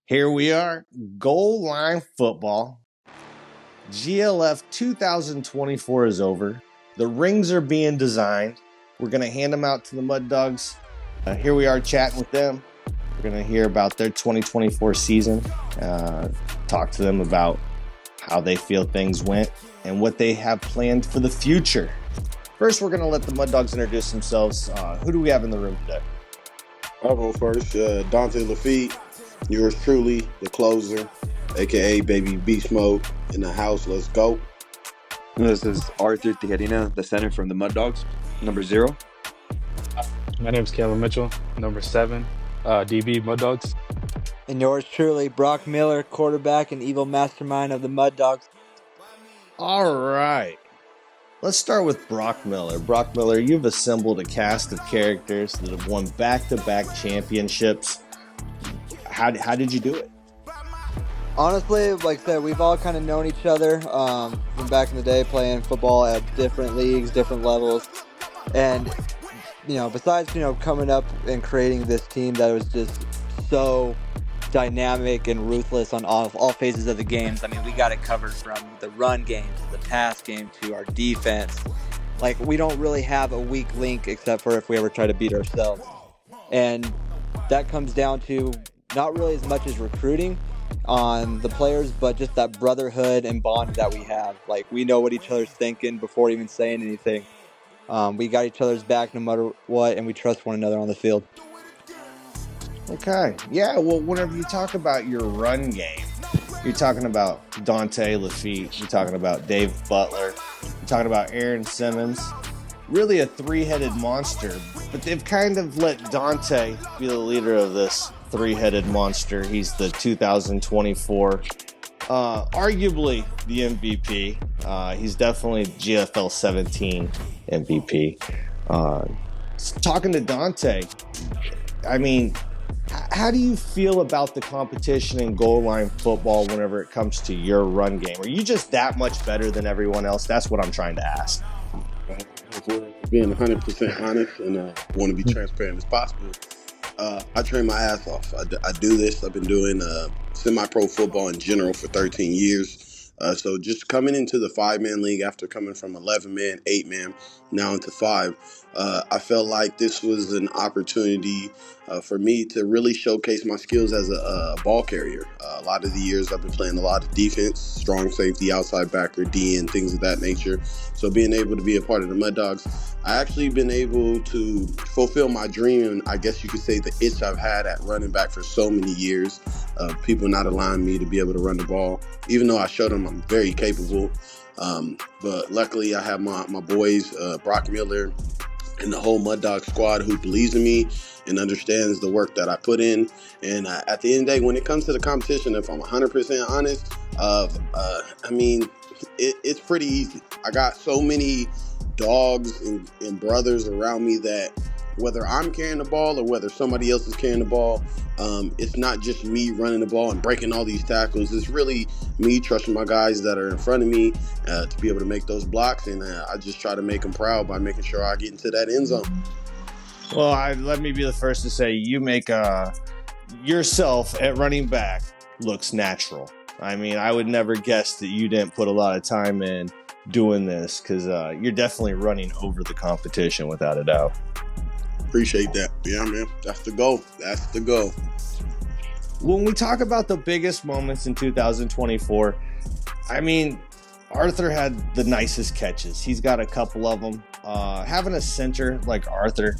Here we are, goal line football. GLF 2024 is over. The rings are being designed. We're going to hand them out to the Mud Dogs. Here we are chatting with them. We're going to hear about their 2024 season, talk to them about how they feel things went and what they have planned for the future. First, we're going to let the Mud Dogs introduce themselves. Who do we have in the room today? I'll go first. Dante Lafitte, yours truly, the closer, a.k.a. Baby Beast Mode in the house. Let's go. This is Arthur Tijerina, the center from the Mud Dogs, number 0. My name is Caleb Mitchell, number 7, DB Mud Dogs. And yours truly, Brock Miller, quarterback and evil mastermind of the Mud Dogs. All right. Let's start with Brock Miller. Brock Miller, you've assembled a cast of characters that have won back-to-back championships. How did you do it? Honestly, like I said, we've all kind of known each other from back in the day, playing football at different leagues, different levels. And, besides, coming up and creating this team that was just so dynamic and ruthless on all phases of the games. I mean, we got it covered from the run game to the pass game to our defense. Like, we don't really have a weak link except for if we ever try to beat ourselves. And that comes down to not really as much as recruiting on the players, but just that brotherhood and bond that we have. Like, we know what each other's thinking before even saying anything. We got each other's back no matter what, and we trust one another on the field. Okay. Yeah, well, whenever you talk about your run game, you're talking about Dante Lafitte, you're talking about Dave Butler, you're talking about Aaron Simmons. Really a three-headed monster, but they've kind of let Dante be the leader of this three-headed monster. He's the 2024, arguably the MVP. He's definitely GFL 17 MVP. Talking to Dante, I mean, how do you feel about the competition in goal line football whenever it comes to your run game? Are you just that much better than everyone else? That's what I'm trying to ask. Being 100% honest and want to be transparent as possible, I train my ass off. I do this. I've been doing semi-pro football in general for 13 years. So just coming into the 5-man league after coming from 11-man, 8-man, now into 5, I felt like this was an opportunity for me to really showcase my skills as a ball carrier. A lot of the years I've been playing a lot of defense, strong safety, outside backer, D, and things of that nature. So being able to be a part of the Mud Dogs, I actually been able to fulfill my dream, and I guess you could say the itch I've had at running back for so many years, of people not allowing me to be able to run the ball, even though I showed them I'm very capable. But luckily I have my boys, Brock Miller, and the whole Mud Dog squad who believes in me and understands the work that I put in. And at the end of the day, when it comes to the competition, if I'm 100% honest, it's pretty easy. I got so many dogs and brothers around me that whether I'm carrying the ball or whether somebody else is carrying the ball, it's not just me running the ball and breaking all these tackles. It's really me trusting my guys that are in front of me to be able to make those blocks, and I just try to make them proud by making sure I get into that end zone. Well, let me be the first to say you make yourself at running back looks natural. I mean, I would never guess that you didn't put a lot of time in doing this because you're definitely running over the competition without a doubt. Appreciate that. Yeah, man. That's the goal. That's the goal. When we talk about the biggest moments in 2024, I mean, Arthur had the nicest catches. He's got a couple of them. Having a center like Arthur,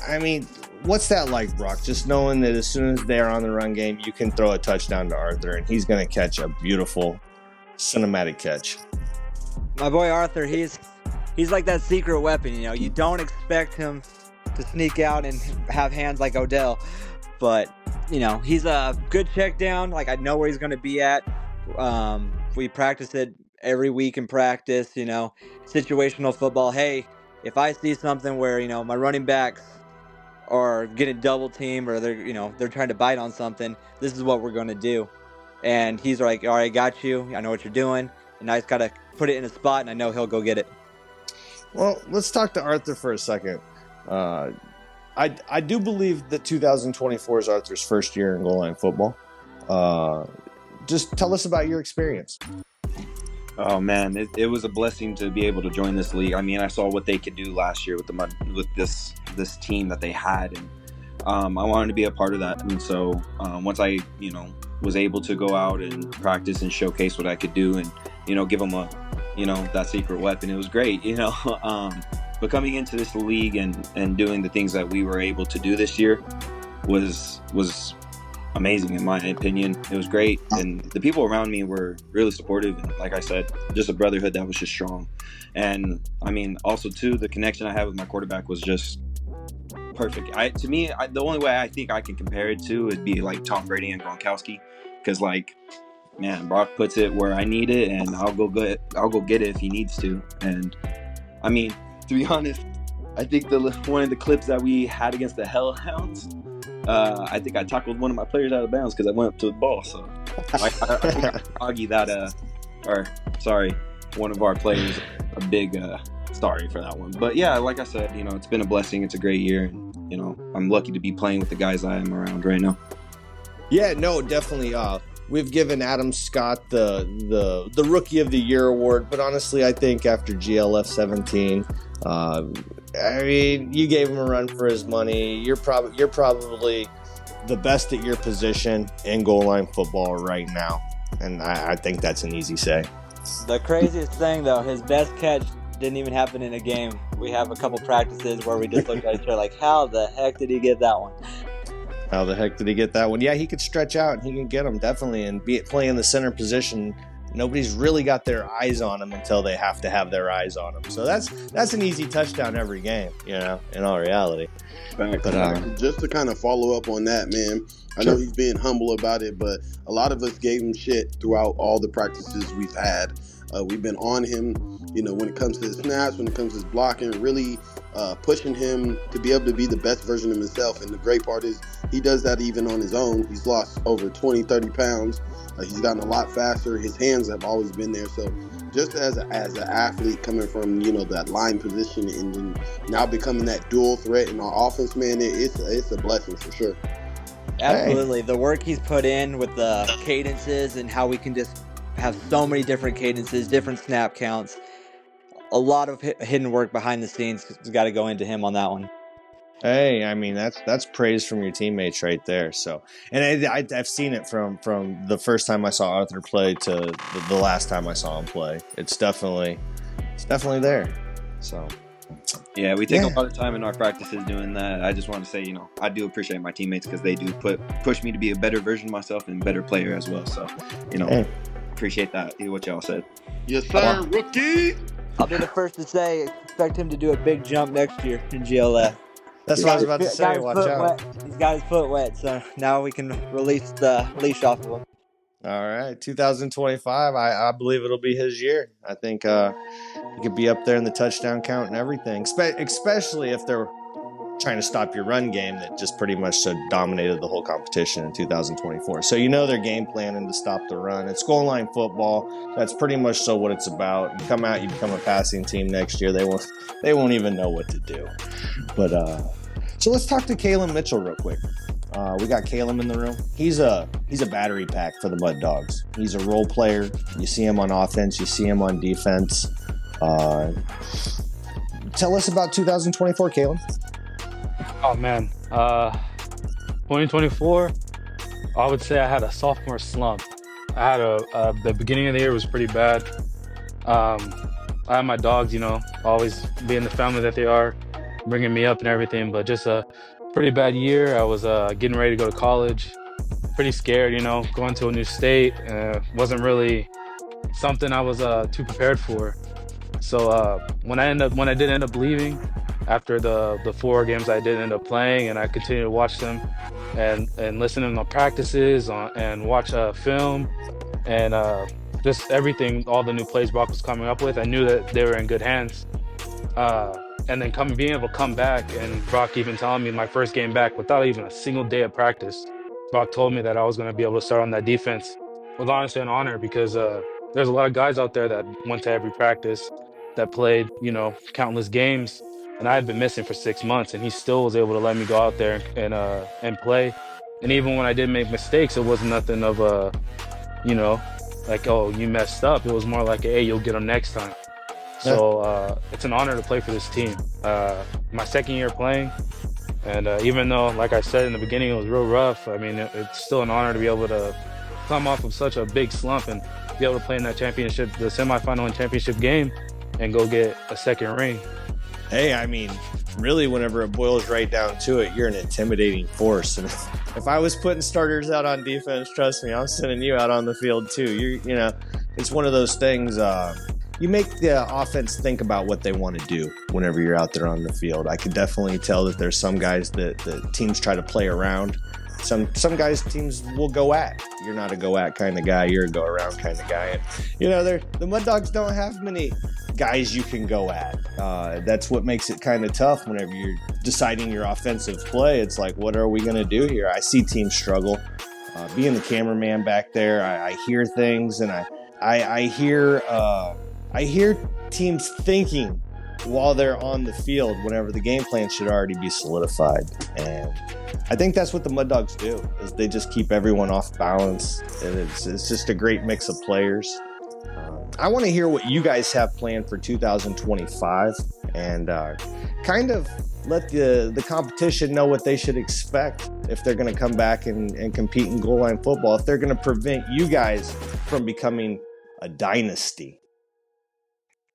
I mean, what's that like, Brock? Just knowing that as soon as they're on the run game, you can throw a touchdown to Arthur, and he's going to catch a beautiful cinematic catch. My boy Arthur, he's like that secret weapon, You don't expect him to sneak out and have hands like Odell. But, he's a good check down. Like, I know where he's going to be at. We practice it every week in practice, situational football. Hey, if I see something where, my running backs are getting double teamed or they're trying to bite on something, this is what we're going to do. And he's like, all right, got you. I know what you're doing. And I just got to put it in a spot, and I know he'll go get it. Well, let's talk to Arthur for a second. I do believe that 2024 is Arthur's first year in goal line football. Just tell us about your experience. Oh man, it was a blessing to be able to join this league. I mean, I saw what they could do last year with this team that they had, and I wanted to be a part of that. And so once I was able to go out and practice and showcase what I could do, and give them a that secret weapon, it was great. But coming into this league and doing the things that we were able to do this year was amazing in my opinion. It was great, and the people around me were really supportive, and like I said, just a brotherhood that was just strong. And I mean, also too, the connection I had with my quarterback was just perfect. The only way I think I can compare it to would be like Tom Brady and Gronkowski, because man, Brock puts it where I need it, and I'll go get it if he needs to. And I mean, to be honest, I think one of the clips that we had against the Hellhounds, I think I tackled one of my players out of bounds because I went up to the ball. So I think I argue that, one of our players a big sorry for that one. But yeah, like I said, it's been a blessing. It's a great year, and I'm lucky to be playing with the guys I am around right now. Yeah, no, definitely. We've given Adam Scott the Rookie of the Year award, but honestly, I think after GLF 17. I mean, you gave him a run for his money. You're probably the best at your position in goal line football right now, and I think that's an easy say. The craziest thing, though, his best catch didn't even happen in a game. We have a couple practices where we just looked at each other like, how the heck did he get that one? How the heck did he get that one? Yeah, he could stretch out, and he can get them, definitely, and play in the center position. Nobody's really got their eyes on him until they have to have their eyes on him. So that's an easy touchdown every game, in all reality. But just to kind of follow up on that, man, I know he's being humble about it, but a lot of us gave him shit throughout all the practices we've had. We've been on him, when it comes to his snaps, when it comes to his blocking, really pushing him to be able to be the best version of himself. And the great part is he does that even on his own. He's lost over 20, 30 pounds. He's gotten a lot faster. His hands have always been there. So just as an athlete coming from, that line position and then now becoming that dual threat in our offense, man, it's a blessing for sure. Absolutely. The work he's put in with the cadences and how we can just have so many different cadences, different snap counts. A lot of hidden work behind the scenes has got to go into him on that one. Hey, I mean, that's praise from your teammates right there. So, and I've seen it from the first time I saw Arthur play to the last time I saw him play. It's definitely there. So, yeah, we take a lot of time in our practices doing that. I just want to say, I do appreciate my teammates because they do push me to be a better version of myself and a better player as well. So, appreciate that. What y'all said. Yes, sir, rookie. I'll be the first to say, expect him to do a big jump next year in GLF. That's what I was about to say. Watch out. He's got his foot wet, so now we can release the leash off of him. All right, 2025. I believe it'll be his year. I think he could be up there in the touchdown count and everything, especially if they're trying to stop your run game that just pretty much dominated the whole competition in 2024. So they're game planning to stop the run. It's goal line football. That's pretty much so what it's about. You come out, you become a passing team next year. They won't even know what to do. But so let's talk to Caleb Mitchell real quick. We got Caleb in the room. He's a battery pack for the Mud Dogs. He's a role player. You see him on offense. You see him on defense. Tell us about 2024, Caleb. Oh man, 2024, I would say I had a sophomore slump. I had the beginning of the year was pretty bad. I had my dogs, always being the family that they are, bringing me up and everything, but just a pretty bad year. I was getting ready to go to college, pretty scared, going to a new state. Wasn't really something I was too prepared for. So when I did end up leaving, after the 4 games I did end up playing, and I continued to watch them and listen to the practices and watch film and just everything, all the new plays Brock was coming up with, I knew that they were in good hands. And then being able to come back, and Brock even telling me my first game back without even a single day of practice, Brock told me that I was going to be able to start on that defense. Was honestly an honor because there's a lot of guys out there that went to every practice, that played, countless games, and I had been missing for 6 months, and he still was able to let me go out there and play And even when I did make mistakes, it wasn't nothing of a, you know, like, oh, you messed up. It was more like, hey, you'll get them next time. So it's an honor to play for this team. My second year playing, and even though, like I said in the beginning, it was real rough, I mean, it's still an honor to be able to come off of such a big slump and be able to play in that championship, the semifinal and championship game, and go get a second ring. Hey, I mean, really, whenever it boils right down to it, you're an intimidating force. And if I was putting starters out on defense, trust me, I'm sending you out on the field too. You know, it's one of those things. You make the offense think about what they want to do whenever you're out there on the field. I could definitely tell that there's some guys that teams try to play around. Some guys teams will go at. You're not a go at kind of guy. You're a go around kind of guy. And, you know, the Mud Dogs don't have many guys you can go at. That's what makes it kind of tough whenever you're deciding your offensive play. It's like, what are we going to do here? I see teams struggle. Being the cameraman back there, I hear things, and I hear teams thinking while they're on the field whenever the game plan should already be solidified. And I think that's what the Mud Dogs do, is they just keep everyone off balance. And it's just a great mix of players. I want to hear what you guys have planned for 2025, and kind of let the competition know what they should expect if they're going to come back and compete in goal line football, if they're going to prevent you guys from becoming a dynasty.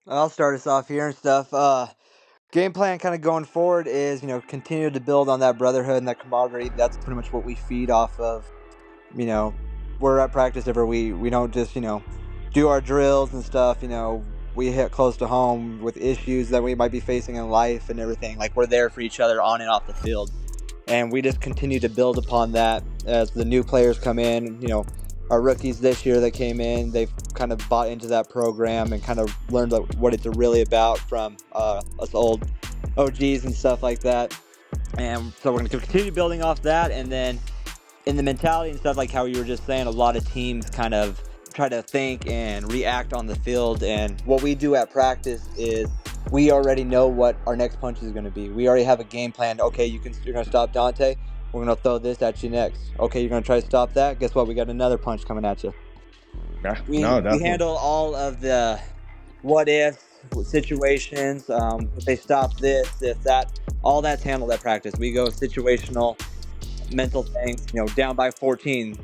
I'll start us off here and stuff. Game plan kind of going forward is, continue to build on that brotherhood and that camaraderie. That's pretty much what we feed off of. We're at practice every week. We don't just, do our drills and stuff. We hit close to home with issues that we might be facing in life and everything. Like, we're there for each other on and off the field. And we just continue to build upon that as the new players come in. Our rookies this year that came in, they've kind of bought into that program and kind of learned what it's really about from us old OGs and stuff like that. And so we're going to continue building off that. And then in the mentality and stuff, like how you were just saying, a lot of teams kind of try to think and react on the field. And what we do at practice is we already know what our next punch is going to be. We already have a game plan. Okay, you're going to stop Dante. We're going to throw this at you next. Okay, you're going to try to stop that. Guess what? We got another punch coming at you. Yeah, we handle all of the what-if situations. If they stop this, if that, all that's handled at practice. We go situational, mental things. Down by 14,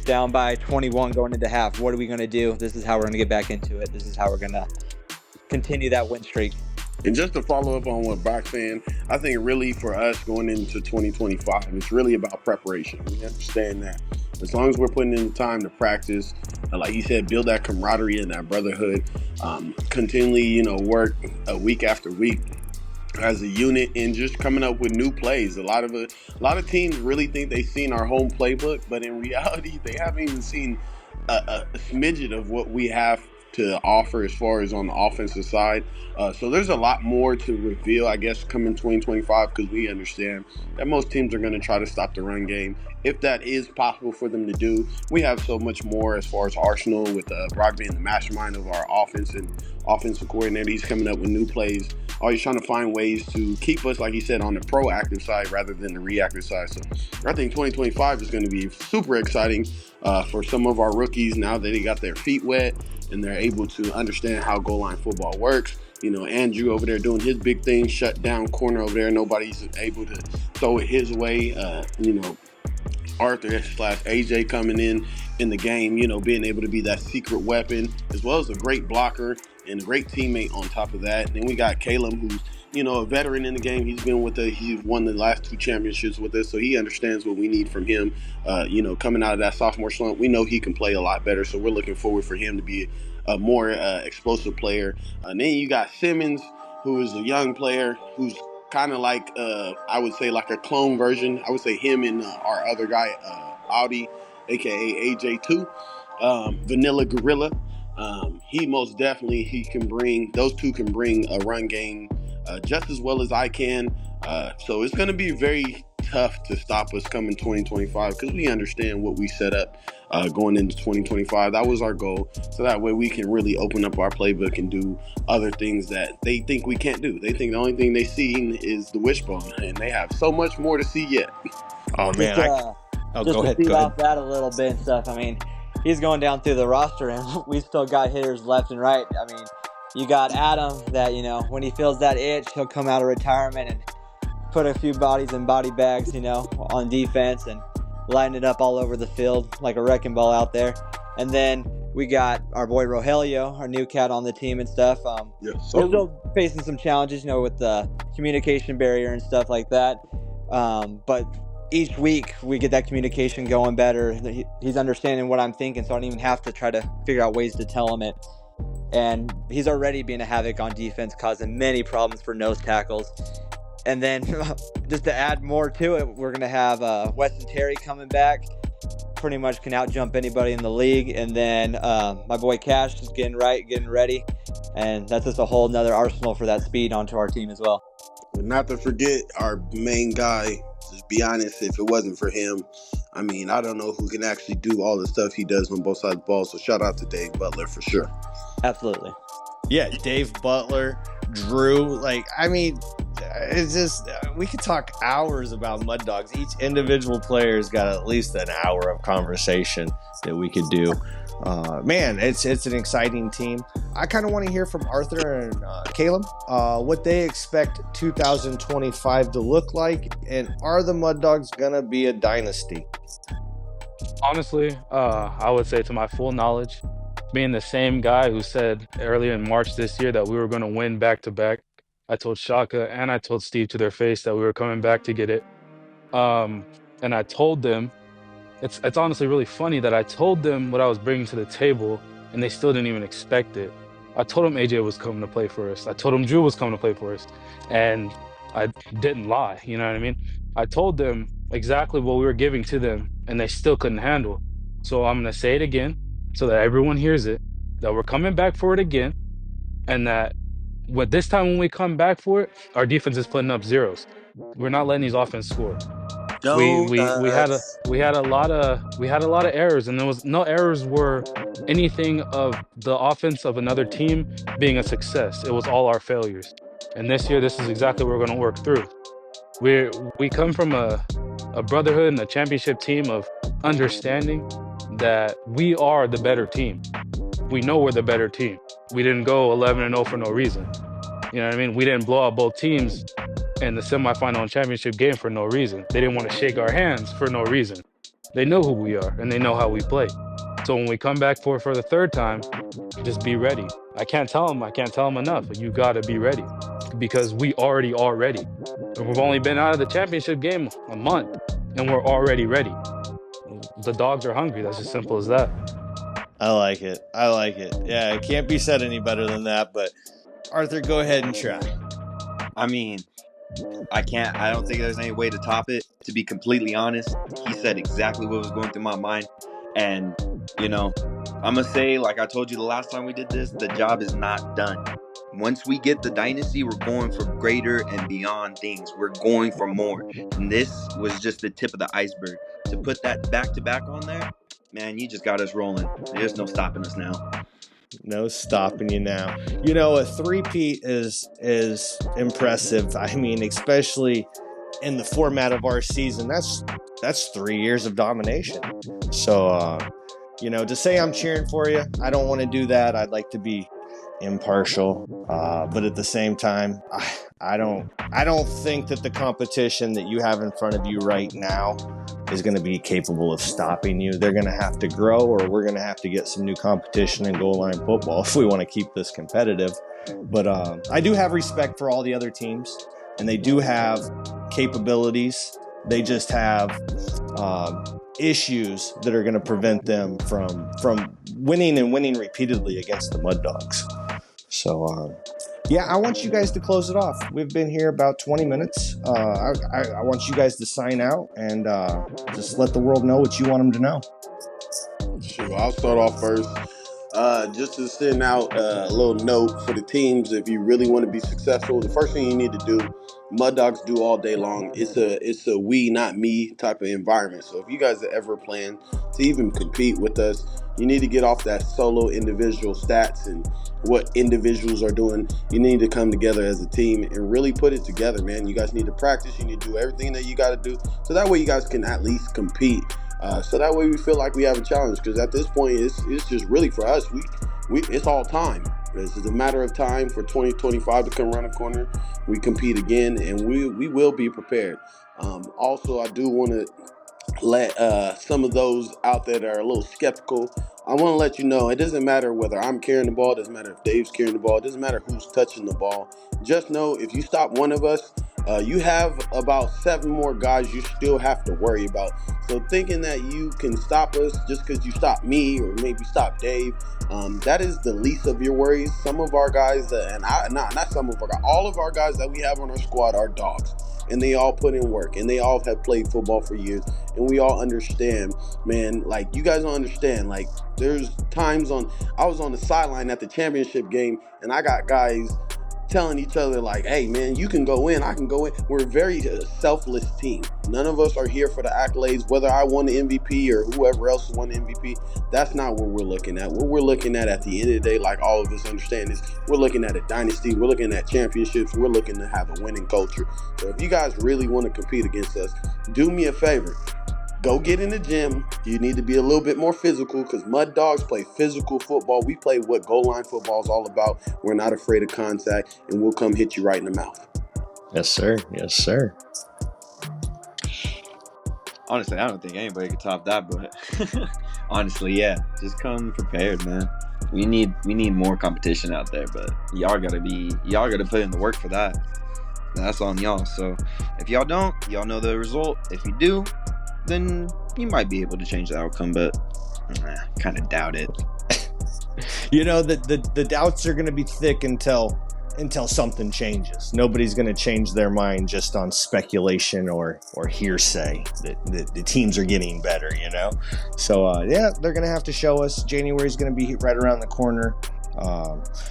down by 21 going into half. What are we going to do? This is how we're going to get back into it. This is how we're going to continue that win streak. And just to follow up on what Brock's saying, I think really for us going into 2025, it's really about preparation. We understand that as long as we're putting in the time to practice, like you said, build that camaraderie and that brotherhood, continually, work week after week as a unit and just coming up with new plays. A lot of teams really think they've seen our home playbook, but in reality, they haven't even seen a smidget of what we have to offer as far as on the offensive side. So there's a lot more to reveal, I guess, coming 2025, because we understand that most teams are going to try to stop the run game. If that is possible for them to do, we have so much more as far as arsenal with Brock being the mastermind of our offense and offensive coordinator. He's coming up with new plays. Always trying to find ways to keep us, like he said, on the proactive side rather than the reactive side. So I think 2025 is going to be super exciting for some of our rookies now that they got their feet wet and they're able to understand how goal line football works. Andrew over there doing his big thing, shut down corner over there. Nobody's able to throw it his way. Arthur/AJ coming in the game, being able to be that secret weapon, as well as a great blocker and a great teammate on top of that. And then we got Caleb, who's, a veteran in the game. He's been with us. He's won the last 2 championships with us, so he understands what we need from him. Coming out of that sophomore slump, we know he can play a lot better, so we're looking forward for him to be a more explosive player. And then you got Simmons, who is a young player who's kind of like, I would say, like a clone version. I would say him and our other guy, Audi, a.k.a. AJ2, Vanilla Gorilla. He most definitely, those two can bring a run game just as well as I can. So it's going to be very tough to stop us coming 2025 because we understand what we set up going into 2025. That was our goal. So that way we can really open up our playbook and do other things that they think we can't do. They think the only thing they see is the wishbone, and they have so much more to see yet. Oh, man. Oh, just go to ahead. feed Go ahead. off that a little bit and stuff, I mean, he's going down through the roster, and we still got hitters left and right. I mean, you got Adam that, when he feels that itch, he'll come out of retirement and put a few bodies in body bags, on defense and line it up all over the field like a wrecking ball out there. And then we got our boy Rogelio, our new cat on the team and stuff. Yes, We're sir. still facing some challenges, with the communication barrier and stuff like that. But each week we get that communication going better. He's understanding what I'm thinking, so I don't even have to try to figure out ways to tell him it. And he's already being a havoc on defense, causing many problems for nose tackles. And then just to add more to it, we're going to have Weston Terry coming back. Pretty much can out-jump anybody in the league. And then my boy Cash is getting ready. And that's just a whole nother arsenal for that speed onto our team as well. And not to forget our main guy. Just be honest, if it wasn't for him, I mean, I don't know who can actually do all the stuff he does on both sides of the ball. So shout out to Dave Butler for sure. Absolutely. Yeah, Dave Butler, Drew. It's just, we could talk hours about Mud Dogs. Each individual player's got at least an hour of conversation that we could do. Man, it's an exciting team. I kind of want to hear from Arthur and Caleb what they expect 2025 to look like, and are the Mud Dogs gonna be a dynasty? Honestly, I would say, to my full knowledge, being the same guy who said earlier in March this year that we were going to win back-to-back, I told Shaka and I told Steve to their face that we were coming back to get it. And I told them, it's honestly really funny that I told them what I was bringing to the table, and they still didn't even expect it. I told them AJ was coming to play for us. I told them Drew was coming to play for us, and I didn't lie. You know what I mean? I told them exactly what we were giving to them, and they still couldn't handle. So I'm going to say it again so that everyone hears it, that we're coming back for it again, and that this time when we come back for it, our defense is putting up zeros. We're not letting these offense score. We had a lot of errors, and there was no errors were anything of the offense of another team being a success. It was all our failures. And this year, this is exactly what we're going to work through. We come from a brotherhood and a championship team of understanding that we are the better team. We know we're the better team. We didn't go 11-0 for no reason. You know what I mean? We didn't blow out both teams in the semifinal and championship game for no reason. They didn't want to shake our hands for no reason. They know who we are, and they know how we play. So when we come back for the third time, just be ready. I can't tell them enough. You got to be ready, because we already are ready. We've only been out of the championship game a month, and we're already ready. The dogs are hungry. That's as simple as that. I like it. Yeah, it can't be said any better than that, but Arthur, go ahead and try. I mean, I don't think there's any way to top it, to be completely honest. He said exactly what was going through my mind. And, I'm going to say, like I told you the last time we did this, the job is not done. Once we get the dynasty, we're going for greater and beyond things. We're going for more. And this was just the tip of the iceberg. To put that back-to-back on there, man, you just got us rolling. There's no stopping us now. No stopping you now. A three-peat is impressive. I mean, especially in the format of our season, that's 3 years of domination. So, to say I'm cheering for you, I don't want to do that. I'd like to be impartial, but at the same time, I don't think that the competition that you have in front of you right now is going to be capable of stopping you. They're going to have to grow, or we're going to have to get some new competition in goal line football if we want to keep this competitive. But I do have respect for all the other teams, and they do have capabilities. They just have issues that are going to prevent them from winning and winning repeatedly against the Mud Dogs. So, I want you guys to close it off. We've been here about 20 minutes. I want you guys to sign out and just let the world know what you want them to know. Sure, I'll start off first. Just to send out a little note for the teams. If you really want to be successful, the first thing you need to do Mud Dogs do all day long. It's a we, not me type of environment. So if you guys ever plan to even compete with us, you need to get off that solo individual stats and what individuals are doing. You need to come together as a team and really put it together, man. You guys need to practice. You need to do everything that you got to do, so that way you guys can at least compete. So that way we feel like we have a challenge, because at this point it's just really for us. We it's all time. It's a matter of time for 2025 to come around the corner. We compete again, and we will be prepared. Also, I do want to let some of those out there that are a little skeptical, I want to let you know, it doesn't matter whether I'm carrying the ball, it doesn't matter if Dave's carrying the ball, it doesn't matter who's touching the ball. Just know, if you stop one of us, you have about 7 more guys you still have to worry about. So thinking that you can stop us just because you stop me or maybe stop Dave, that is the least of your worries. Some of our guys, not some of our guys, all of our guys that we have on our squad are dogs. And they all put in work, and they all have played football for years, and we all understand, man. Like, you guys don't understand. Like, there's times I was on the sideline at the championship game, and I got guys telling each other, like, hey, man, you can go in, I can go in. We're a very selfless team. None of us are here for the accolades, whether I won the MVP or whoever else won the MVP. That's not what we're looking at. What we're looking at the end of the day, like all of us understand, is we're looking at a dynasty. We're looking at championships. We're looking to have a winning culture. So if you guys really want to compete against us, do me a favor. Go get in the gym. You need to be a little bit more physical, because Mud Dogs play physical football. We play what goal line football is all about. We're not afraid of contact, and we'll come hit you right in the mouth. Yes, sir. Yes, sir. Honestly, I don't think anybody could top that, but honestly, yeah, just come prepared, man. We need more competition out there, but y'all gotta put in the work for that. That's on y'all. So if y'all don't, y'all know the result. If you do, then you might be able to change the outcome, but kind of doubt it. You know, the doubts are going to be thick until something changes. Nobody's going to change their mind just on speculation or hearsay that the teams are getting better, you know? So, yeah, they're going to have to show us. January's going to be right around the corner.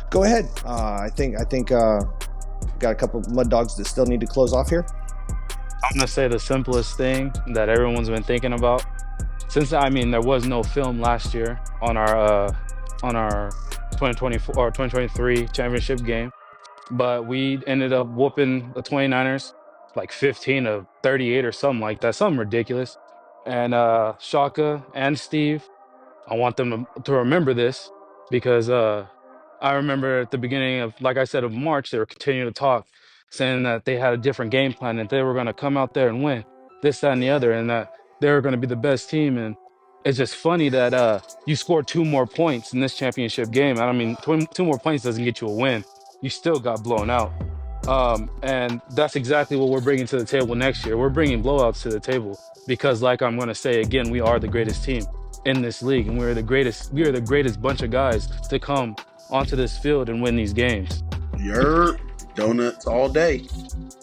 Go ahead. I think got a couple of Mud Dogs that still need to close off here. I'm going to say the simplest thing that everyone's been thinking about. Since, there was no film last year on our 2024 or 2023 championship game, but we ended up whooping the 29ers like 15-38 or something like that, something ridiculous. And Shaka and Steve, I want them to remember this, because I remember at the beginning of, like I said, of March, they were continuing to talk, saying that they had a different game plan, that they were going to come out there and win this, that, and the other, and that they were going to be the best team. And it's just funny that you scored 2 more points in this championship game. I mean, 2 more points doesn't get you a win. You still got blown out. And that's exactly what we're bringing to the table next year. We're bringing blowouts to the table because, like I'm going to say again, we are the greatest team in this league, and we are the greatest bunch of guys to come onto this field and win these games. Donuts all day.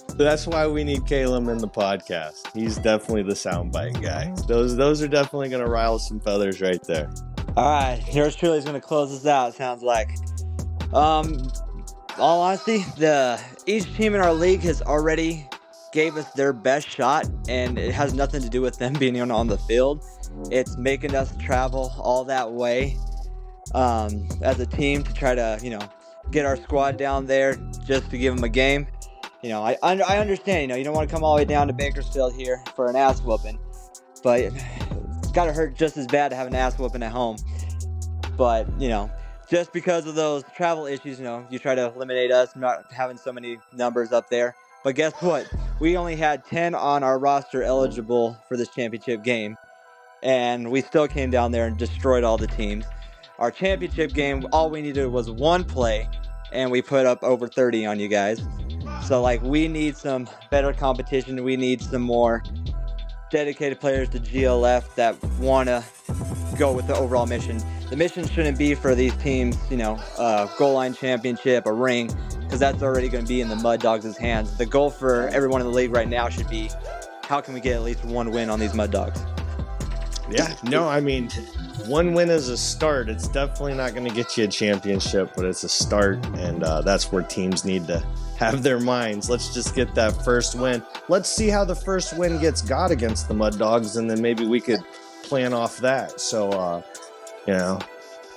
So that's why we need Caleb in the podcast. He's definitely the soundbite guy. Those are definitely going to rile some feathers right there. All right, yours truly is going to close us out, sounds like. All honesty, each team in our league has already gave us their best shot, and it has nothing to do with them being on the field. It's making us travel all that way as a team to try to, get our squad down there just to give them a game. I understand, you don't want to come all the way down to Bakersfield here for an ass whooping, but it's got to hurt just as bad to have an ass whooping at home. But, just because of those travel issues, you try to eliminate us, not having so many numbers up there. But guess what? We only had 10 on our roster eligible for this championship game, and we still came down there and destroyed all the teams. Our championship game, all we needed was 1 play, and we put up over 30 on you guys. So, we need some better competition. We need some more dedicated players to GLF that want to go with the overall mission. The mission shouldn't be for these teams, goal line championship, a ring, because that's already going to be in the Mud Dogs' hands. The goal for everyone in the league right now should be, how can we get at least 1 win on these Mud Dogs? Yeah, no, one win is a start. It's definitely not going to get you a championship, but it's a start, and that's where teams need to have their minds. Let's just get that first win. Let's see how the first win gets got against the Mud Dogs, and then maybe we could plan off that. So,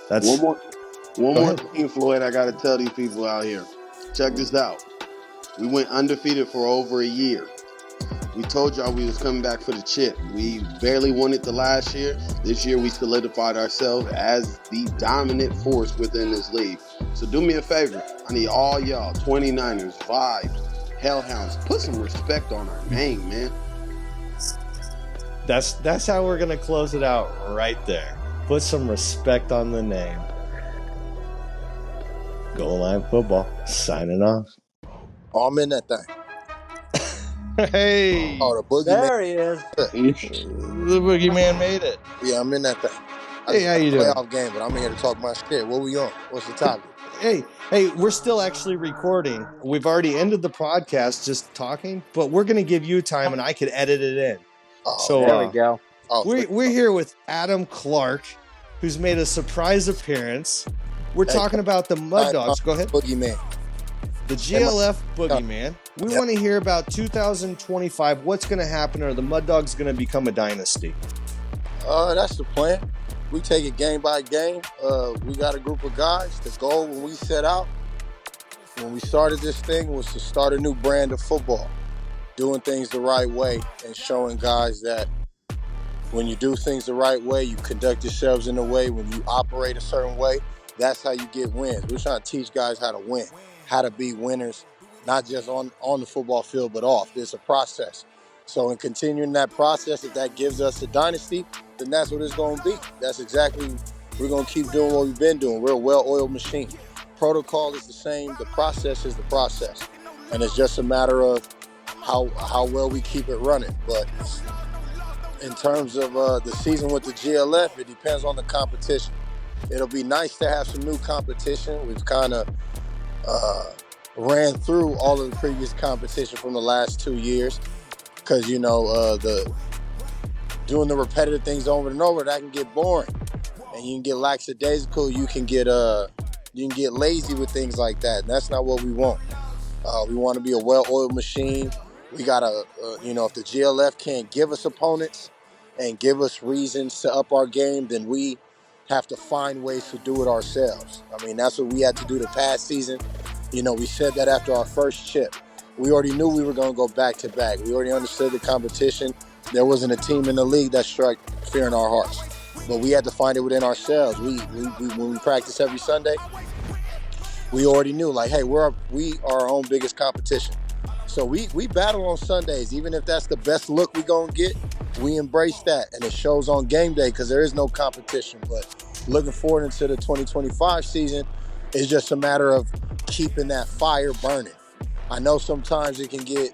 that's one more thing, Floyd. I got to tell these people out here. Check this out. We went undefeated for over a year. We told y'all we was coming back for the chip. We barely won it the last year. This year we solidified ourselves as the dominant force within this league. So do me a favor. I need all y'all, 29ers, Vibes, Hellhounds, put some respect on our name, man. That's how we're going to close it out right there. Put some respect on the name. Goal Line Football, signing off. Oh, I'm in that thing. Hey! Oh, the boogeyman. There he is. The boogeyman made it. Yeah, I'm in that thing. Hey, how you doing? Playoff game, but I'm here to talk my shit. What we on? What's the topic? Hey, we're still actually recording. We've already ended the podcast just talking, but we're going to give you time and I could edit it in. Oh, So There we go. oh, we're here with Adam Clark, who's made a surprise appearance. We're Hey, talking about the Mud Dogs. Go ahead. Boogeyman. The GLF Boogeyman. We want to hear about 2025. What's going to happen? Are the Mud Dogs going to become a dynasty? That's the plan. We take it game by game. We got a group of guys. The goal when we set out, when we started this thing, was to start a new brand of football, doing things the right way and showing guys that when you do things the right way, you conduct yourselves in a way, when you operate a certain way, that's how you get wins. We're trying to teach guys how to win, how to be winners, not just on the football field, but off. There's a process. So in continuing that process, if that gives us a dynasty, then that's what it's going to be. That's exactly, we're going to keep doing what we've been doing. We're a well-oiled machine. Protocol is the same. The process is the process. And it's just a matter of how well we keep it running. But in terms of the season with the GLF, it depends on the competition. It'll be nice to have some new competition. We've kind of ran through all of the previous competition from the last 2 years because, doing the repetitive things over and over, that can get boring. And you can get lackadaisical. You can get lazy with things like that. And that's not what we want. We want to be a well-oiled machine. We got to, if the GLF can't give us opponents and give us reasons to up our game, then we have to find ways to do it ourselves. I mean, that's what we had to do the past season. We said that after our first chip. We already knew we were going to go back-to-back. We already understood the competition. There wasn't a team in the league that struck fear in our hearts. But we had to find it within ourselves. When we practice every Sunday, we already knew, hey, we are our own biggest competition. So we battle on Sundays. Even if that's the best look we're going to get, we embrace that. And it shows on game day because there is no competition. But looking forward into the 2025 season, it's just a matter of keeping that fire burning. I know sometimes it can get,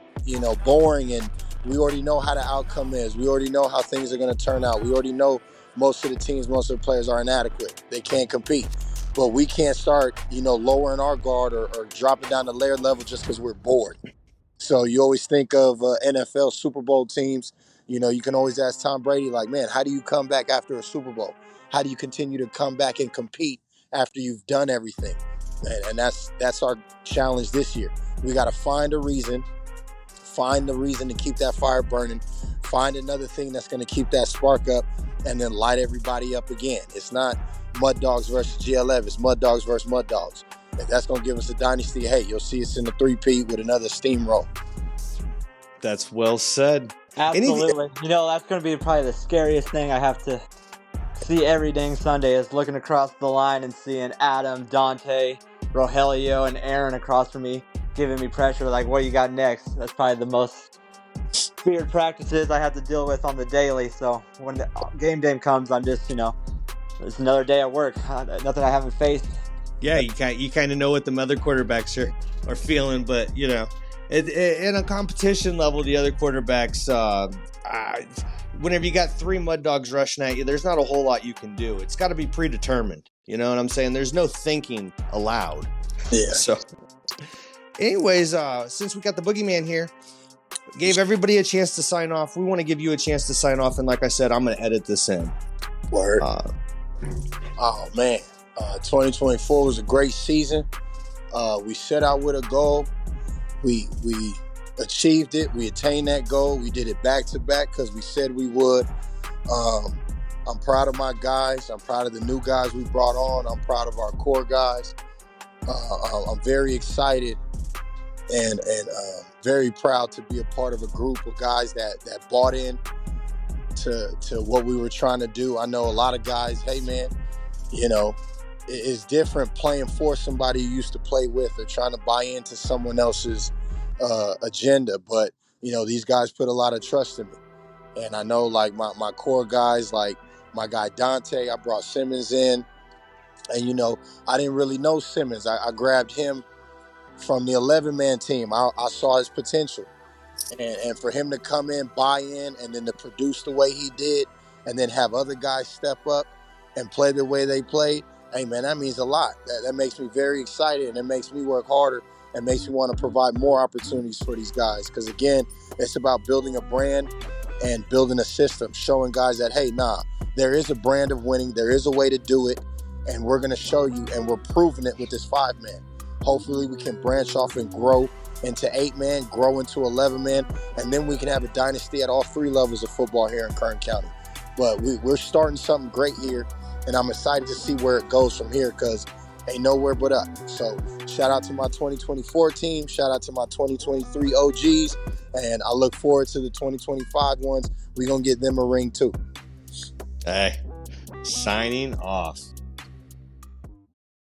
boring, and we already know how the outcome is. We already know how things are going to turn out. We already know most of the teams, most of the players are inadequate. They can't compete. But we can't start, lowering our guard or dropping down the layer level just because we're bored. So you always think of NFL Super Bowl teams. You can always ask Tom Brady, man, how do you come back after a Super Bowl? How do you continue to come back and compete after you've done everything? And that's our challenge this year. We got to find the reason to keep that fire burning, find another thing that's going to keep that spark up, and then light everybody up again. It's not Mud Dogs versus GLF, it's Mud Dogs versus Mud Dogs. If that's going to give us a dynasty, hey, you'll see us in the 3-peat with another steamroll. That's well said. Absolutely. That's going to be probably the scariest thing I have to see every dang Sunday is looking across the line and seeing Adam, Dante, Rogelio, and Aaron across from me giving me pressure what you got next? That's probably the most feared practices I have to deal with on the daily. So when the game day comes, I'm just, it's another day at work. Nothing I haven't faced. Yeah, you kind of know what the other quarterbacks are feeling, but in a competition level, the other quarterbacks, whenever you got 3 Mud Dogs rushing at you, there's not a whole lot you can do. It's got to be predetermined. You know what I'm saying? There's no thinking allowed. Yeah. So, anyways, since we got the boogeyman here, gave everybody a chance to sign off. We want to give you a chance to sign off, and like I said, I'm going to edit this in. Word. Oh man, 2024 was a great season. We set out with a goal. We achieved it. We attained that goal. We did it back to back because we said we would. I'm proud of my guys. I'm proud of the new guys we brought on. I'm proud of our core guys. I'm very excited and very proud to be a part of a group of guys that bought in to what we were trying to do. I know a lot of guys, hey man, you know, it's different playing for somebody you used to play with or trying to buy into someone else's agenda. But, you know, these guys put a lot of trust in me. And I know, like, my core guys, like my guy Dante, I brought Simmons in. And, you know, I didn't really know Simmons. I grabbed him from the 11-man team. I saw his potential. And for him to come in, buy in, and then to produce the way he did, and then have other guys step up and play the way they played, hey, man, that means a lot. That makes me very excited, and it makes me work harder and makes me want to provide more opportunities for these guys. Because, again, it's about building a brand and building a system, showing guys that, hey, there is a brand of winning. There is a way to do it, and we're going to show you, and we're proving it with this 5-man. Hopefully we can branch off and grow into 8-man, grow into 11-man, and then we can have a dynasty at all 3 levels of football here in Kern County. But we're starting something great here, and I'm excited to see where it goes from here because ain't nowhere but up. So shout out to my 2024 team, shout out to my 2023 OGs, and I look forward to the 2025 ones. We're going to get them a ring too. Hey, signing off.